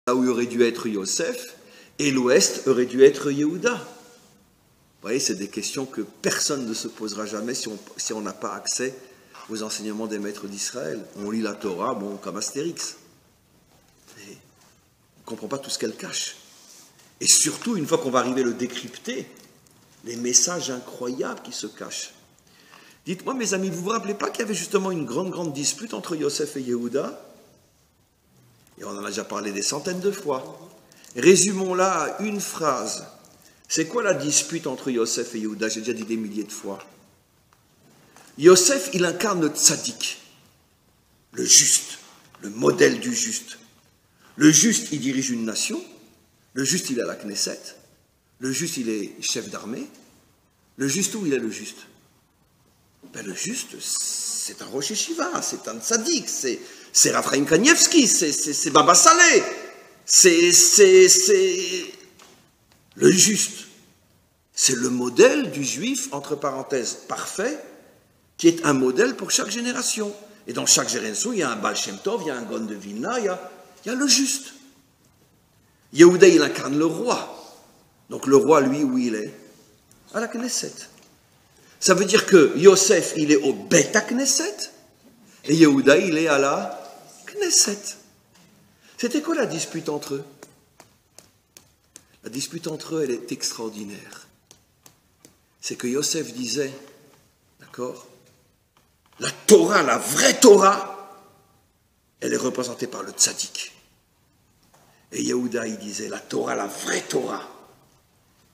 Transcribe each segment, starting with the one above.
là où aurait dû être Yosef, et l'ouest aurait dû être Yehuda. Vous voyez, c'est des questions que personne ne se posera jamais si on n'a pas accès aux enseignements des maîtres d'Israël. On lit la Torah, bon, comme Astérix. Et on ne comprend pas tout ce qu'elle cache. Et surtout, une fois qu'on va arriver à le décrypter, les messages incroyables qui se cachent. Dites-moi, mes amis, vous ne vous rappelez pas qu'il y avait justement une grande dispute entre Yosef et Yehuda? Et on en a déjà parlé des centaines de fois. Résumons-la à une phrase. C'est quoi la dispute entre Yosef et Yehuda? J'ai déjà dit des milliers de fois. Yosef, il incarne le tzaddik, le juste, le modèle du juste. Le juste, il dirige une nation. Le juste, il est à la Knesset. Le juste, il est chef d'armée. Le juste, où il est le juste? Ben, le juste, c'est un Rosh Yeshiva, c'est un tzaddik, c'est Raphaïm Kanievski, c'est Baba Saleh. C'est le juste. C'est le modèle du juif, entre parenthèses, parfait, qui est un modèle pour chaque génération. Et dans chaque génération, il y a un Baal Shem Tov, il y a un Gon de Vilna, il y a le juste. Yehuda, il incarne le roi. Donc le roi, lui, où il est? À la Knesset. Ça veut dire que Yosef, il est au Bet Knesset, et Yehuda, il est à la Knesset. C'était quoi la dispute entre eux? La dispute entre eux, elle est extraordinaire. C'est que Yosef disait, d'accord, la Torah, la vraie Torah, elle est représentée par le tzaddik. Et Yehuda, il disait, la Torah, la vraie Torah,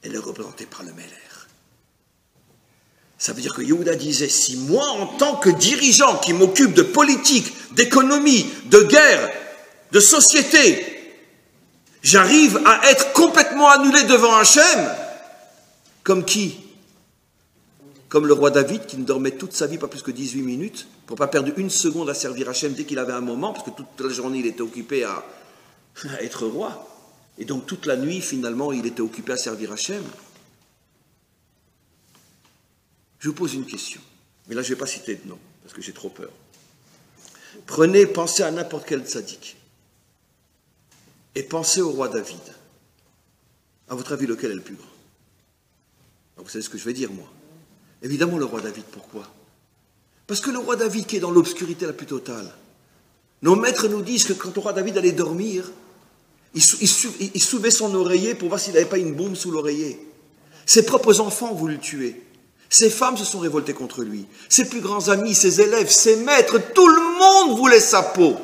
elle est représentée par le Meler. Ça veut dire que Yehuda disait, si moi, en tant que dirigeant qui m'occupe de politique, d'économie, de guerre, de société, j'arrive à être complètement annulé devant Hachem, comme qui? Comme le roi David qui ne dormait toute sa vie, pas plus que 18 minutes, pour ne pas perdre une seconde à servir Hachem dès qu'il avait un moment, parce que toute la journée il était occupé à être roi. Et donc toute la nuit, finalement, il était occupé à servir Hachem. Je vous pose une question, mais là je ne vais pas citer de nom, parce que j'ai trop peur. Pensez à n'importe quel tzaddik, et pensez au roi David. À votre avis, lequel est le plus grand? Alors, vous savez ce que je vais dire, moi. Évidemment le roi David, pourquoi? Parce que le roi David qui est dans l'obscurité la plus totale, nos maîtres nous disent que quand le roi David allait dormir, il soulevait son oreiller pour voir s'il n'avait pas une bombe sous l'oreiller. Ses propres enfants voulaient le tuer. Ses femmes se sont révoltées contre lui. Ses plus grands amis, ses élèves, ses maîtres, tout le monde voulait sa peau.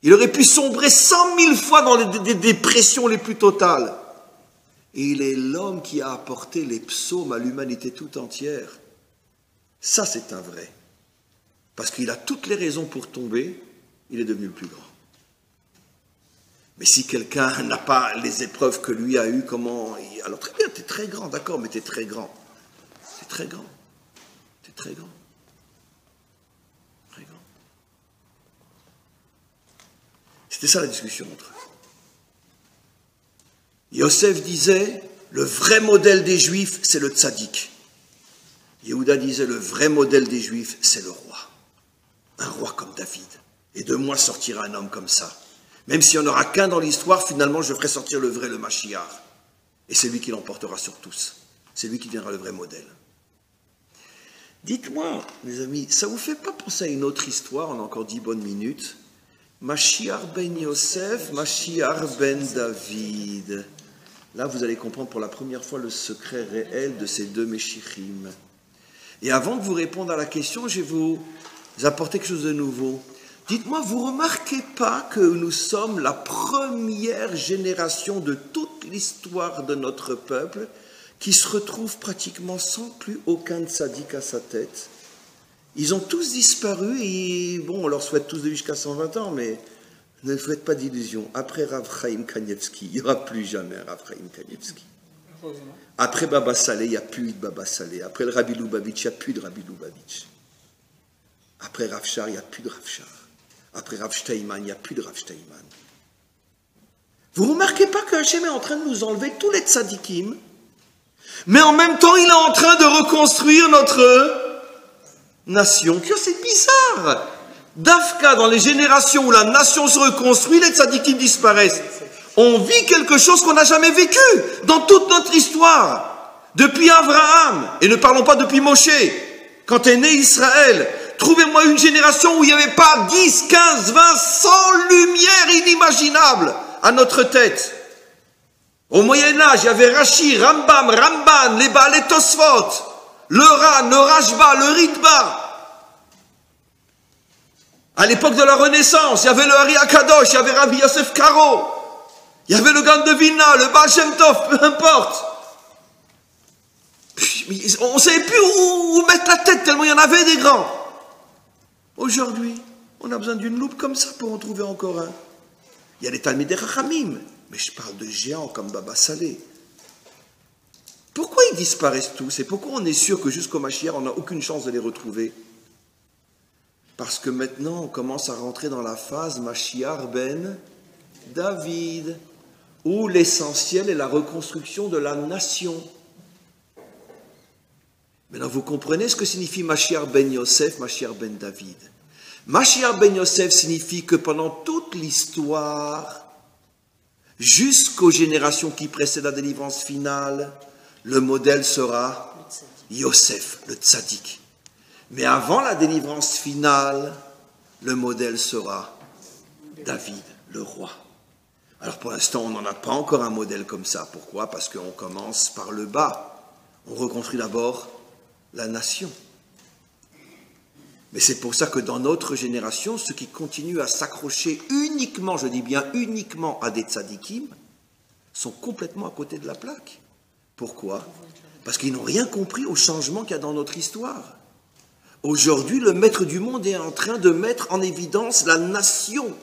Il aurait pu sombrer 100 000 fois dans les dépressions les plus totales. Et il est l'homme qui a apporté les psaumes à l'humanité tout entière. Ça, c'est un vrai. Parce qu'il a toutes les raisons pour tomber, il est devenu le plus grand. Mais si quelqu'un n'a pas les épreuves que lui a eues, comment... Alors très bien, t'es très grand, d'accord, mais t'es très grand. T'es très grand. T'es très grand. Très grand. C'était ça la discussion entre eux. Yosef disait, le vrai modèle des Juifs, c'est le tzaddik. Yehuda disait, le vrai modèle des Juifs, c'est le roi. Un roi comme David. Et de moi sortira un homme comme ça. Même s'il n'y en aura qu'un dans l'histoire, finalement, je ferai sortir le vrai, le Mashiach. Et c'est lui qui l'emportera sur tous. C'est lui qui deviendra le vrai modèle. Dites-moi, mes amis, ça ne vous fait pas penser à une autre histoire? On a encore 10 bonnes minutes. Mashiach ben Yosef, Mashiach ben David. Là, vous allez comprendre pour la première fois le secret réel de ces deux Meshichim. Et avant de vous répondre à la question, je vais vous apporter quelque chose de nouveau. Dites-moi, vous ne remarquez pas que nous sommes la première génération de toute l'histoire de notre peuple qui se retrouve pratiquement sans plus aucun tzaddik à sa tête? Ils ont tous disparu et, bon, on leur souhaite tous de vivre jusqu'à 120 ans, mais ne faites pas d'illusions. Après Rav Chaim Kanievski, il n'y aura plus jamais un Rav Chaim Kanievski. Après Baba Saleh, il n'y a plus de Baba Saleh. Après le Rabbi Lubavitch, il n'y a plus de Rabbi Lubavitch. Après Rav Shar, il n'y a plus de Rav Shar. Après Rav Steinman, il n'y a plus de Rav Steinman. Vous ne remarquez pas que Hachem est en train de nous enlever tous les tzadikim, mais en même temps, il est en train de reconstruire notre nation. C'est bizarre. Dafka, dans les générations où la nation se reconstruit, les tzadikim disparaissent. On vit quelque chose qu'on n'a jamais vécu dans toute notre histoire. Depuis Abraham, et ne parlons pas depuis Moshe, quand est né Israël, trouvez-moi une génération où il n'y avait pas 10, 15, 20, 100 lumières inimaginables à notre tête. Au Moyen-Âge, il y avait Rashi, Rambam, Ramban, les Baal, les Tosfot, le Ran, le Rashba, le Ritba. À l'époque de la Renaissance, il y avait le Hari Akadosh, il y avait Rabbi Yosef Karo, il y avait le Gaon de Vilna, le Baal Shem Tov, peu importe. On ne savait plus où mettre la tête tellement il y en avait des grands. Aujourd'hui, on a besoin d'une loupe comme ça pour en trouver encore un. Il y a les Talmidei Chachamim, mais je parle de géants comme Baba Salé. Pourquoi ils disparaissent tous et pourquoi on est sûr que jusqu'au Mashiach, on n'a aucune chance de les retrouver? Parce que maintenant, on commence à rentrer dans la phase Mashiach ben David, où l'essentiel est la reconstruction de la nation. Maintenant, vous comprenez ce que signifie Mashiach ben Yosef, Mashiach ben David. Mashiach ben Yosef signifie que pendant toute l'histoire, jusqu'aux générations qui précèdent la délivrance finale, le modèle sera Yosef, le tzaddik. Mais avant la délivrance finale, le modèle sera David, le roi. Alors pour l'instant, on n'en a pas encore un modèle comme ça. Pourquoi? Parce qu'on commence par le bas. On reconstruit d'abord la nation. Mais c'est pour ça que dans notre génération, ceux qui continuent à s'accrocher uniquement, je dis bien uniquement, à des tzadikim, sont complètement à côté de la plaque. Pourquoi? Parce qu'ils n'ont rien compris au changement qu'il y a dans notre histoire. Aujourd'hui, le maître du monde est en train de mettre en évidence la nation.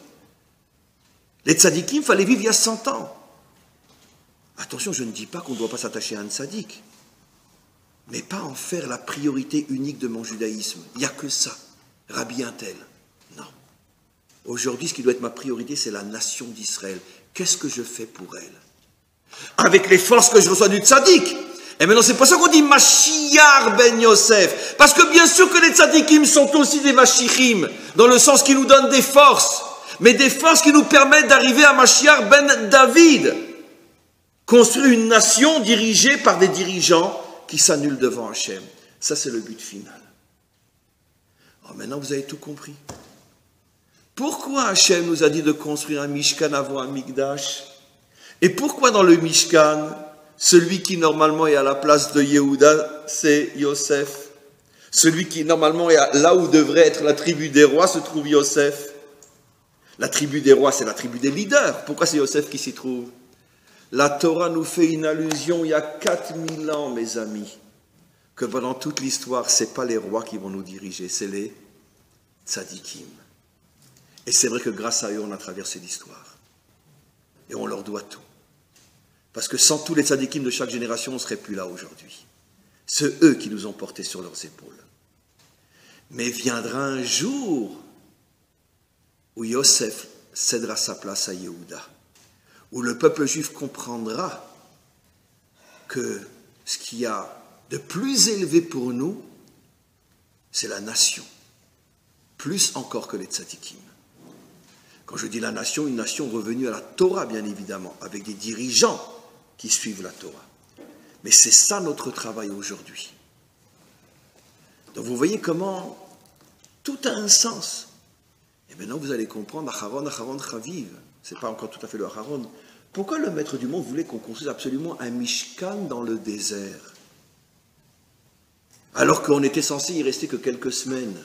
Les tzadikim, il fallait vivre il y a 100 ans. Attention, je ne dis pas qu'on ne doit pas s'attacher à un tzadik, mais pas en faire la priorité unique de mon judaïsme. Il n'y a que ça. Rabbi un tel. Non. Aujourd'hui, ce qui doit être ma priorité, c'est la nation d'Israël. Qu'est-ce que je fais pour elle? Avec les forces que je reçois du tzaddik. Et maintenant, c'est pour ça qu'on dit Mashiach ben Yosef. Parce que bien sûr que les tzadikim sont aussi des Mashiachim, dans le sens qu'ils nous donnent des forces, mais des forces qui nous permettent d'arriver à Mashiach ben David. Construire une nation dirigée par des dirigeants qui s'annulent devant Hachem. Ça, c'est le but final. Alors maintenant, vous avez tout compris. Pourquoi Hachem nous a dit de construire un Mishkan avant un Mikdash? Et pourquoi dans le Mishkan, celui qui normalement est à la place de Yehuda, c'est Yosef? Celui qui normalement est là où devrait être la tribu des rois se trouve Yosef. La tribu des rois, c'est la tribu des leaders. Pourquoi c'est Yosef qui s'y trouve? La Torah nous fait une allusion il y a 4000 ans, mes amis, que pendant toute l'histoire, ce n'est pas les rois qui vont nous diriger, c'est les tzadikim. Et c'est vrai que grâce à eux, on a traversé l'histoire. Et on leur doit tout. Parce que sans tous les tzadikim de chaque génération, on ne serait plus là aujourd'hui. C'est eux qui nous ont portés sur leurs épaules. Mais viendra un jour où Yosef cédera sa place à Yehuda, où le peuple juif comprendra que ce qu'il y a de plus élevé pour nous, c'est la nation, plus encore que les tzadikim. Quand je dis la nation, une nation revenue à la Torah, bien évidemment, avec des dirigeants qui suivent la Torah. Mais c'est ça notre travail aujourd'hui. Donc vous voyez comment tout a un sens. Et maintenant vous allez comprendre, Acharon, Acharon, Chaviv. C'est pas encore tout à fait le Acharon. Pourquoi le maître du monde voulait qu'on construise absolument un Mishkan dans le désert? Alors qu'on était censé y rester que quelques semaines.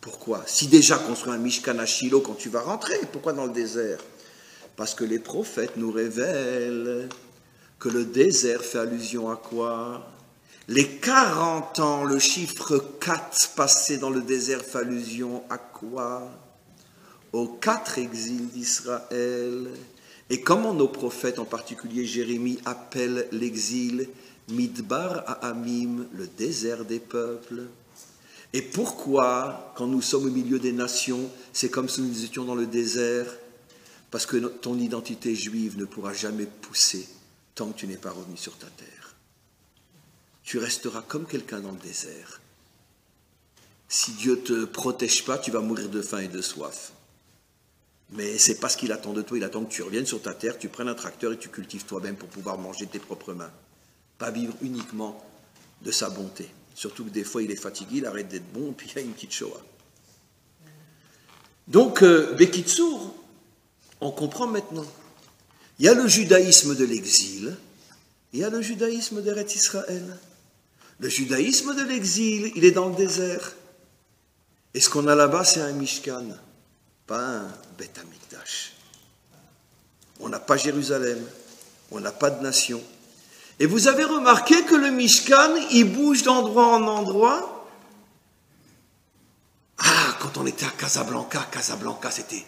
Pourquoi? Si déjà construire un Mishkan à Shiloh quand tu vas rentrer, pourquoi dans le désert? Parce que les prophètes nous révèlent que le désert fait allusion à quoi? Les 40 ans, le chiffre 4 passé dans le désert fait allusion à quoi? Aux 4 exils d'Israël. Et comment nos prophètes, en particulier Jérémie, appellent l'exil Midbar Ha'amim, le désert des peuples? Et pourquoi, quand nous sommes au milieu des nations, c'est comme si nous étions dans le désert? Parce que ton identité juive ne pourra jamais pousser tant que tu n'es pas revenu sur ta terre. Tu resteras comme quelqu'un dans le désert. Si Dieu ne te protège pas, tu vas mourir de faim et de soif. Mais ce n'est pas ce qu'il attend de toi, il attend que tu reviennes sur ta terre, tu prennes un tracteur et tu cultives toi-même pour pouvoir manger de tes propres mains. Pas vivre uniquement de sa bonté. Surtout que des fois il est fatigué, il arrête d'être bon, puis il y a une petite Shoah. Donc, Bekitsour, on comprend maintenant. Il y a le judaïsme de l'exil, il y a le judaïsme d'Eretz Israël. Le judaïsme de l'exil, il est dans le désert. Et ce qu'on a là-bas, c'est un Mishkan, pas un Beth Amikdash. On n'a pas Jérusalem, on n'a pas de nation. Et vous avez remarqué que le Mishkan, il bouge d'endroit en endroit. Ah, quand on était à Casablanca, Casablanca, c'était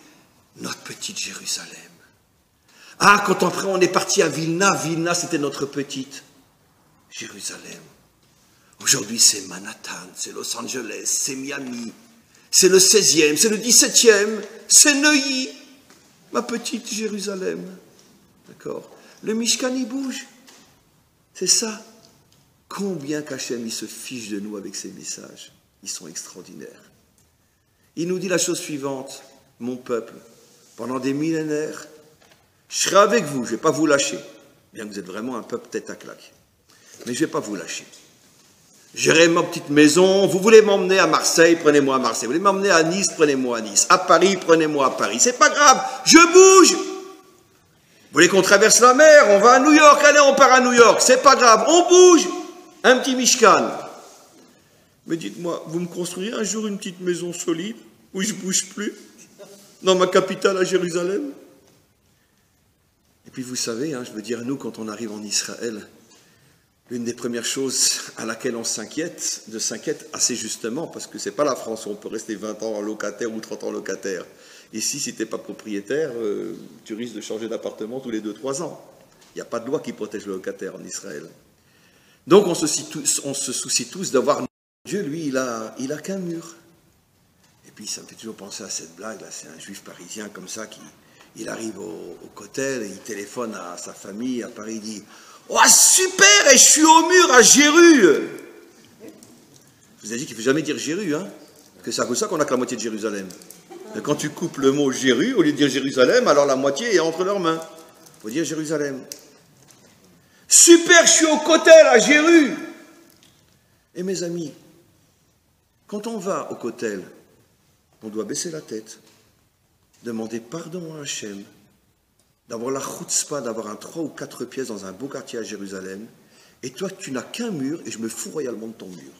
notre petite Jérusalem. Ah, quand après on est parti à Vilna, Vilna, c'était notre petite Jérusalem. Aujourd'hui, c'est Manhattan, c'est Los Angeles, c'est Miami, c'est le 16e, c'est le 17e, c'est Neuilly, ma petite Jérusalem. D'accord? Le Mishkan, il bouge. C'est ça. Combien qu'Hachem, il se fiche de nous avec ses messages. Ils sont extraordinaires. Il nous dit la chose suivante, mon peuple, pendant des millénaires, je serai avec vous, je ne vais pas vous lâcher, bien que vous êtes vraiment un peuple tête à claque, mais je ne vais pas vous lâcher. J'aurai ma petite maison, vous voulez m'emmener à Marseille, prenez-moi à Marseille, vous voulez m'emmener à Nice, prenez-moi à Nice, à Paris, prenez-moi à Paris, c'est pas grave, je bouge. Vous voulez qu'on traverse la mer, on va à New York, allez, on part à New York, c'est pas grave, on bouge, un petit Mishkan. Mais dites-moi, vous me construirez un jour une petite maison solide, où je ne bouge plus, dans ma capitale à Jérusalem? Et puis vous savez, je veux dire, nous, quand on arrive en Israël, l'une des premières choses à laquelle on s'inquiète assez justement, parce que ce n'est pas la France où on peut rester 20 ans en locataire ou 30 ans locataire. Ici, si tu n'es pas propriétaire, tu risques de changer d'appartement tous les 2-3 ans. Il n'y a pas de loi qui protège le locataire en Israël. Donc on se soucie tous d'avoir... Dieu, lui, il a qu'un mur. Et puis ça me fait toujours penser à cette blague, là, c'est un juif parisien comme ça qui il arrive au Kotel, et il téléphone à sa famille à Paris, il dit « Oh super, et je suis au mur à Jéru !» Je vous ai dit qu'il ne faut jamais dire Jéru, parce que c'est à cause de ça qu'on n'a que la moitié de Jérusalem. Et quand tu coupes le mot Jéru, au lieu de dire Jérusalem, alors la moitié est entre leurs mains. Il faut dire Jérusalem. « Super, je suis au Kotel à Jéru !» Et mes amis, quand on va au Kotel, on doit baisser la tête, demander pardon à Hachem, d'avoir la chutzpah, d'avoir un 3 ou 4 pièces dans un beau quartier à Jérusalem, et toi, tu n'as qu'un mur, et je me fous royalement de ton mur.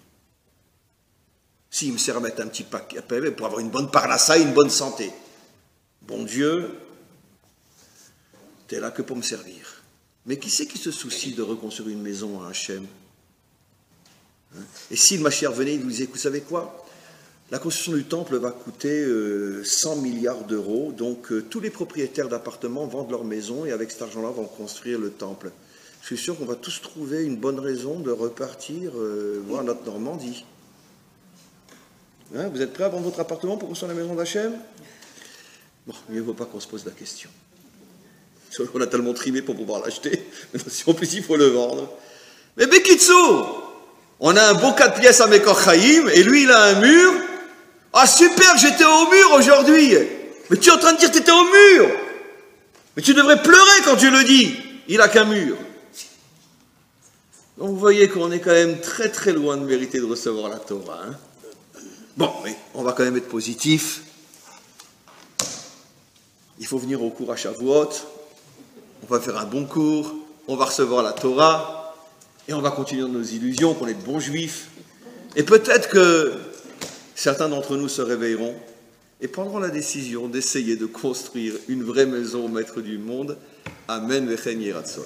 S'il me sert à mettre un petit paquet pour avoir une bonne parnassa et une bonne santé. Bon Dieu, t'es là que pour me servir. Mais qui c'est qui se soucie de reconstruire une maison à Hachem? Et si le Mashiach venait, il vous disait, vous savez quoi? La construction du temple va coûter 100 milliards d'euros, donc tous les propriétaires d'appartements vendent leur maison et avec cet argent-là vont construire le temple. Je suis sûr qu'on va tous trouver une bonne raison de repartir voir notre Normandie. Vous êtes prêts à vendre votre appartement pour construire la maison d'Hachem? Bon, mieux vaut pas qu'on se pose la question. On a tellement trimé pour pouvoir l'acheter, mais si en plus il faut le vendre. Mais Bekitsour, on a un beau 4 pièces à Mekor Chaim, et lui, il a un mur. Ah, super, j'étais au mur aujourd'hui. Mais tu es en train de dire que tu étais au mur. Mais tu devrais pleurer quand tu le dis. Il a qu'un mur. Donc, vous voyez qu'on est quand même très, très loin de mériter de recevoir la Torah. Bon, mais on va quand même être positif. Il faut venir au cours à Shavuot. On va faire un bon cours. On va recevoir la Torah. Et on va continuer dans nos illusions, qu'on est de bons juifs. Et peut-être que certains d'entre nous se réveilleront et prendront la décision d'essayer de construire une vraie maison au maître du monde. Amen. Vechen Yiratzon.